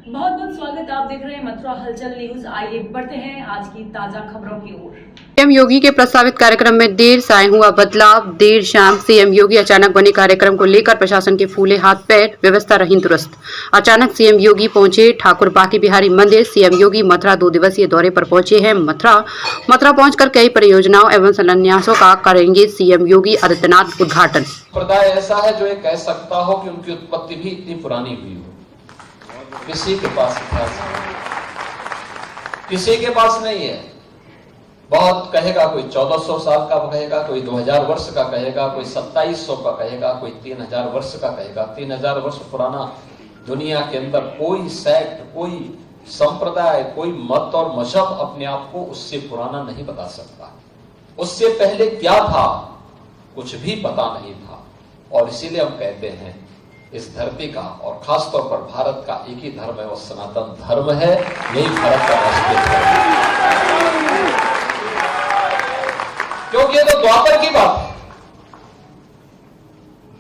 बहुत बहुत स्वागत। आप देख रहे हैं मथुरा हलचल न्यूज। आइए बढ़ते हैं आज की ताजा खबरों की ओर। सीएम योगी के प्रस्तावित कार्यक्रम में देर साय हुआ बदलाव। देर शाम सीएम योगी अचानक बने कार्यक्रम को लेकर प्रशासन के फूले हाथ पैर, व्यवस्था रही दुरुस्त। अचानक सीएम योगी पहुंचे ठाकुर बाकी बिहारी मंदिर। सीएम योगी मथुरा 2 दिवसीय दौरे पर पहुंचे हैं। मथुरा पहुंचकर कई परियोजनाओं एवं शिलान्यासों का करेंगे सीएम योगी आदित्यनाथ उद्घाटन। संप्रदाय ऐसा है जो ये कह सकता हो कि उनकी उत्पत्ति भी इतनी पुरानी हुई हो, किसी के पास इतिहास नहीं, किसी के पास नहीं है। बहुत कहेगा, कोई 1400 साल का कहेगा, कोई 2000 वर्ष का कहेगा, कोई 2700 का कहेगा, कोई 3000 वर्ष का कहेगा। 3000 वर्ष पुराना दुनिया के अंदर कोई सेक्ट, कोई संप्रदाय, कोई मत और मजहब अपने आप को उससे पुराना नहीं बता सकता। उससे पहले क्या था कुछ भी पता नहीं था। और इसीलिए हम कहते हैं इस धरती का और खासतौर पर भारत का एक ही धर्म है, वो सनातन धर्म है। यही भारत का राष्ट्रीय धर्म है, क्योंकि ये तो द्वापर की बात है।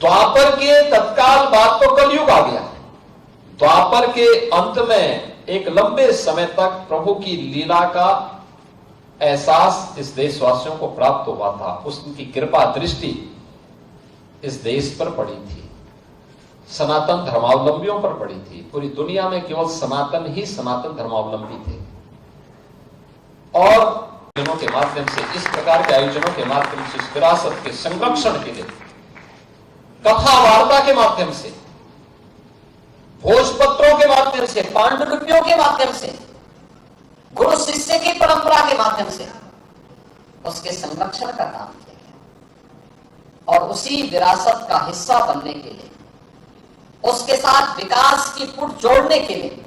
द्वापर के तत्काल बाद तो कलयुग आ गया। द्वापर के अंत में एक लंबे समय तक प्रभु की लीला का एहसास इस देशवासियों को प्राप्त हुआ था। उसकी कृपा दृष्टि इस देश पर पड़ी थी, सनातन धर्मावलंबियों पर पड़ी थी। पूरी दुनिया में केवल सनातन ही सनातन धर्मावलंबी थे। और आयोजनों के माध्यम से, इस प्रकार के आयोजनों के माध्यम से, इस विरासत के संरक्षण के लिए, कथा वार्ता के माध्यम से, भोजपत्रों के माध्यम से, पांडुलिपियों के माध्यम से, गुरु शिष्य की परंपरा के माध्यम से उसके संरक्षण का काम किया गया। और उसी विरासत का हिस्सा बनने के लिए, उसके साथ विकास की पुट जोड़ने के लिए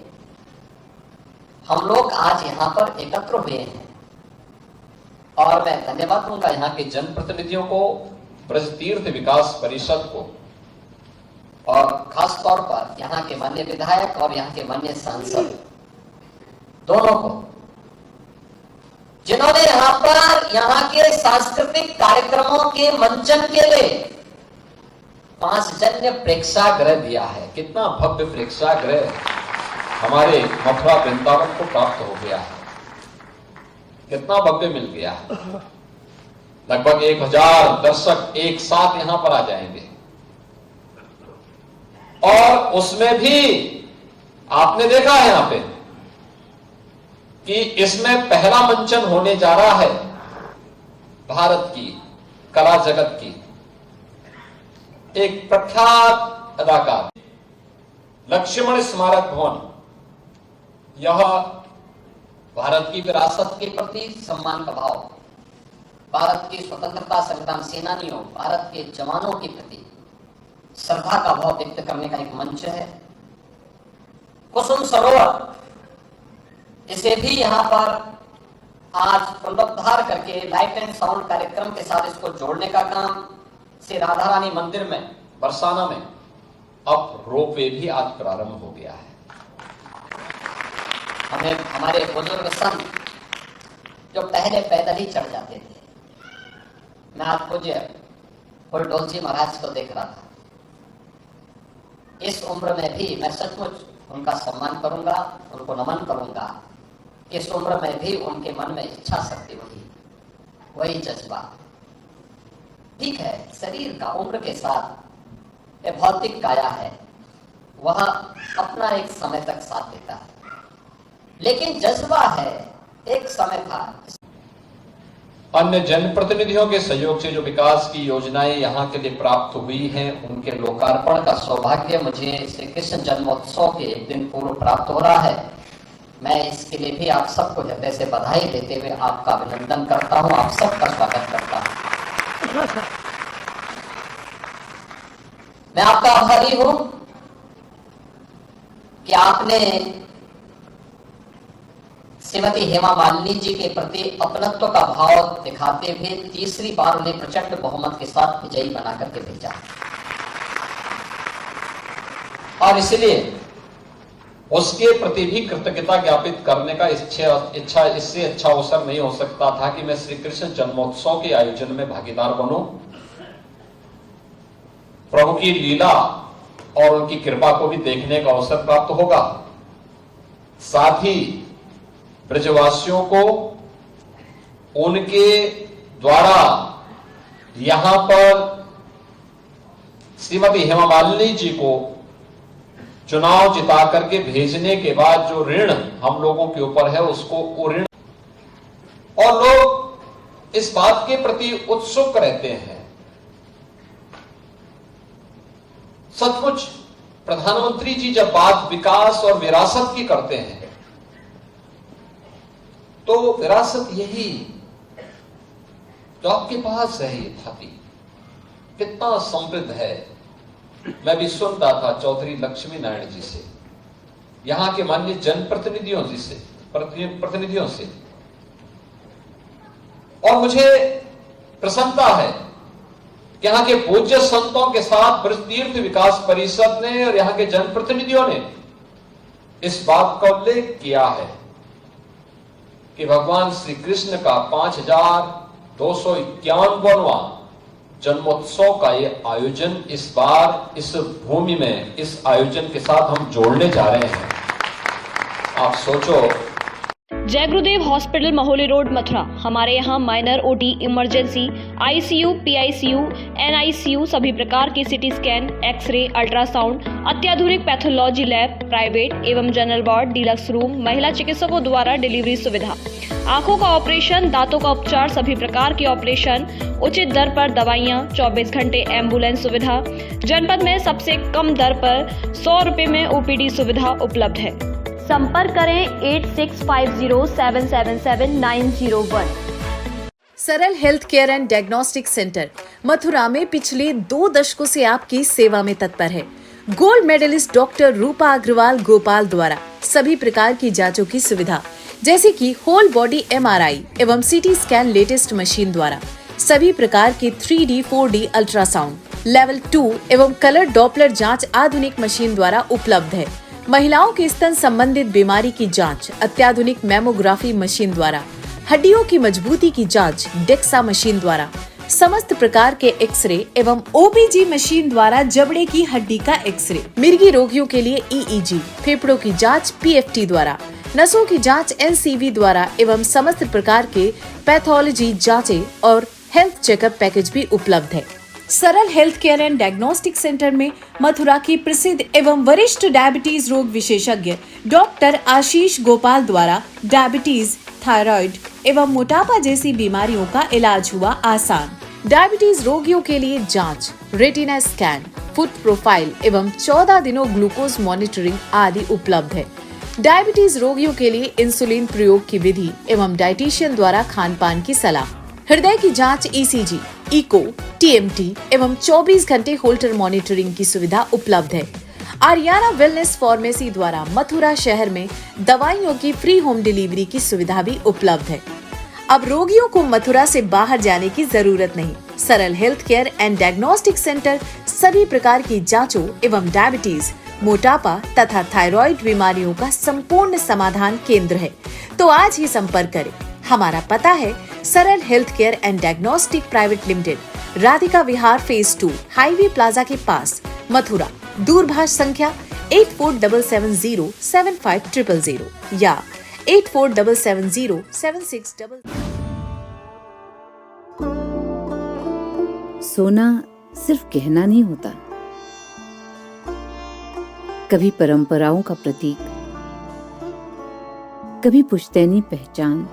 हम लोग आज यहां पर एकत्र हुए हैं। और मैं धन्यवाद दूंगा यहां के जनप्रतिनिधियों को, ब्रज तीर्थ विकास परिषद को, और खास तौर पर यहां के माननीय विधायक और यहां के माननीय सांसद दोनों को, जिन्होंने यहां के सांस्कृतिक कार्यक्रमों के मंचन के लिए 5 जन्य प्रेक्षागृह दिया है। कितना भव्य प्रेक्षागृह हमारे मथुरा वृंदावन को प्राप्त हो गया है, कितना भव्य मिल गया है। लगभग 1000 दर्शक एक साथ यहां पर आ जाएंगे। और उसमें भी आपने देखा है यहां पे कि इसमें पहला मंचन होने जा रहा है भारत की कला जगत की एक प्रख्यात अदाकार लक्ष्मण स्मारक भवन। यह भारत की विरासत के प्रति सम्मान का भाव, भारत की स्वतंत्रता संग्राम सेनानियों, भारत के जवानों के प्रति श्रद्धा का भाव व्यक्त करने का एक मंच है। कुसुम सरोवर, इसे भी यहां पर आज पुनरुद्धार करके लाइट एंड साउंड कार्यक्रम के साथ इसको जोड़ने का काम श्री राधा रानी मंदिर में बरसाना में अब रोपवे भी आज प्रारंभ हो गया है। हमें हमारे बुजुर्ग संत जो पहले पैदल ही चढ़ जाते थे, मैं आज पूज्य फुलडोल जी महाराज को देख रहा था। इस उम्र में भी मैं सचमुच उनका सम्मान करूंगा, उनको नमन करूंगा। इस उम्र में भी उनके मन में इच्छा शक्ति वही जज्बा। ठीक है, शरीर का उम्र के साथ ये भौतिक काया है, वह अपना एक समय तक साथ देता है, लेकिन जज्बा है एक समय था। अन्य जनप्रतिनिधियों के सहयोग से जो विकास की योजनाएं यहाँ के लिए प्राप्त हुई हैं, उनके लोकार्पण का सौभाग्य मुझे श्री कृष्ण जन्मोत्सव के एक दिन पूर्व प्राप्त हो रहा है। मैं इसके लिए भी आप सबको हृदय से बधाई देते हुए आपका अभिनंदन करता हूं, आप सबका स्वागत करता हूं। मैं आपका आभारी हूं कि आपने श्रीमती हेमा मालिनी जी के प्रति अपनत्व का भाव दिखाते हुए तीसरी बार उन्हें प्रचंड बहुमत के साथ विजयी बना करके भेजा। और इसलिए उसके प्रति भी कृतज्ञता ज्ञापित करने का इच्छा इससे अच्छा अवसर नहीं हो सकता था कि मैं श्री कृष्ण जन्मोत्सव के आयोजन में भागीदार बनूं। प्रभु की लीला और उनकी कृपा को भी देखने का अवसर प्राप्त होगा। साथ ही ब्रजवासियों को उनके द्वारा यहां पर श्रीमती हेमा मालिनी जी को चुनाव जिता करके भेजने के बाद जो ऋण हम लोगों के ऊपर है उसको वो ऋण, और लोग इस बात के प्रति उत्सुक रहते हैं। सचमुच प्रधानमंत्री जी जब बात विकास और विरासत की करते हैं तो विरासत यही जो आपके पास है, ये भाभी कितना समृद्ध है। मैं भी सुनता था चौधरी लक्ष्मी नारायण जी से, यहां के माननीय जनप्रतिनिधियों जी से, प्रतिनिधियों से, और मुझे प्रसन्नता है कि यहाँ के पूज्य संतों के साथ ब्रजतीर्थ विकास परिषद ने और यहाँ के जनप्रतिनिधियों ने इस बात का उल्लेख किया है कि भगवान श्री कृष्ण का 5251वां जन्मोत्सव का ये आयोजन इस बार इस भूमि में इस आयोजन के साथ हम जोड़ने जा रहे हैं। आप सोचो। जय गुरुदेव हॉस्पिटल महोली रोड मथुरा। हमारे यहाँ minor OT, emergency, ICU, PICU, NICU, सभी प्रकार के सिटी स्कैन, एक्सरे, अल्ट्रासाउंड, अत्याधुनिक पैथोलॉजी लैब, प्राइवेट एवं जनरल वार्ड, डीलक्स रूम, महिला चिकित्सकों द्वारा डिलीवरी सुविधा, आंखों का ऑपरेशन, दांतों का उपचार, सभी प्रकार के ऑपरेशन, उचित दर पर दवाइयाँ, 24 घंटे एम्बुलेंस सुविधा। जनपद में सबसे कम दर पर 100 रुपए में ओपीडी सुविधा उपलब्ध है। संपर्क करें 8650777901। सरल health care and diagnostic centre Mathura में पिछले 2 दशकों से आपकी सेवा में तत्पर है। गोल्ड मेडलिस्ट डॉक्टर रूपा अग्रवाल गोपाल द्वारा सभी प्रकार की जांचों की सुविधा, जैसे कि होल बॉडी एमआरआई एवं सीटी स्कैन लेटेस्ट मशीन द्वारा, सभी प्रकार के 3D 4D अल्ट्रासाउंड, लेवल 2 एवं कलर डॉपलर जांच आधुनिक मशीन द्वारा उपलब्ध है। महिलाओं के स्तन संबंधित बीमारी की जांच अत्याधुनिक मैमोग्राफी मशीन द्वारा, हड्डियों की मजबूती की जांच डेक्सा मशीन द्वारा, समस्त प्रकार के एक्सरे एवं ओबीजी मशीन द्वारा जबड़े की हड्डी का एक्सरे, मिर्गी रोगियों के लिए ईईजी, फेफड़ों की जांच पीएफटी द्वारा, नसों की जांच एनसीवी द्वारा एवं समस्त प्रकार के पैथोलॉजी जांचें और हेल्थ चेकअप पैकेज भी उपलब्ध है। सरल health care and diagnostic centre में मथुरा की प्रसिद्ध एवं वरिष्ठ डायबिटीज रोग विशेषज्ञ डॉक्टर आशीष गोपाल द्वारा डायबिटीज, थायराइड एवं मोटापा जैसी बीमारियों का इलाज हुआ आसान। डायबिटीज रोगियों के लिए जांच, रेटिना स्कैन, फुट प्रोफाइल एवं 14 दिनों ग्लूकोज मॉनिटरिंग आदि उपलब्ध है। डायबिटीज रोगियों के लिए इंसुलिन प्रयोग की विधि एवं डाइटिशियन द्वारा खान पान की सलाह, हृदय की जांच, ईसीजी, इको, टीएमटी एवं 24 घंटे होल्टर मॉनिटरिंग की सुविधा उपलब्ध है। आर्याना वेलनेस फार्मेसी द्वारा मथुरा शहर में दवाइयों की फ्री होम डिलीवरी की सुविधा भी उपलब्ध है। अब रोगियों को मथुरा से बाहर जाने की जरूरत नहीं। सरल health care and diagnostic centre सभी प्रकार की जांचों एवं डायबिटीज, मोटापा तथा थायराइड बीमारियों का संपूर्ण समाधान केंद्र है। तो आज ही संपर्क करें। हमारा पता है सरल health care and diagnostic private limited, Radhika Vihar phase 2, highway plaza के पास, मथुरा। दूरभाष संख्या 8477075000 या 8477076000। सोना सिर्फ गहना नहीं होता, कभी परंपराओं का प्रतीक, कभी पुश्तैनी पहचान,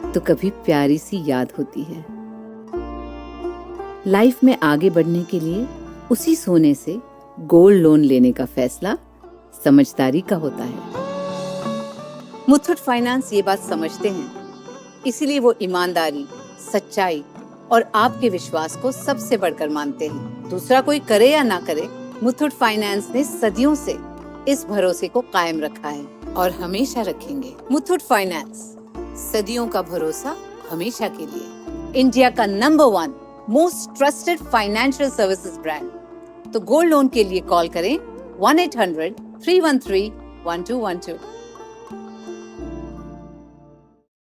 तो कभी प्यारी सी याद होती है। लाइफ में आगे बढ़ने के लिए उसी सोने से गोल्ड लोन लेने का फैसला समझदारी का होता है। मुथूट फाइनेंस ये बात समझते हैं, इसीलिए वो ईमानदारी, सच्चाई और आपके विश्वास को सबसे बढ़कर मानते हैं। दूसरा कोई करे या ना करे, मुथूट फाइनेंस ने सदियों से इस भरोसे को कायम रखा है और हमेशा रखेंगे। मुथूट फाइनेंस, सदियों का भरोसा हमेशा के लिए। इंडिया का number 1 most trusted financial services brand. तो गोल्ड लोन के लिए कॉल करें 1800-313-1212।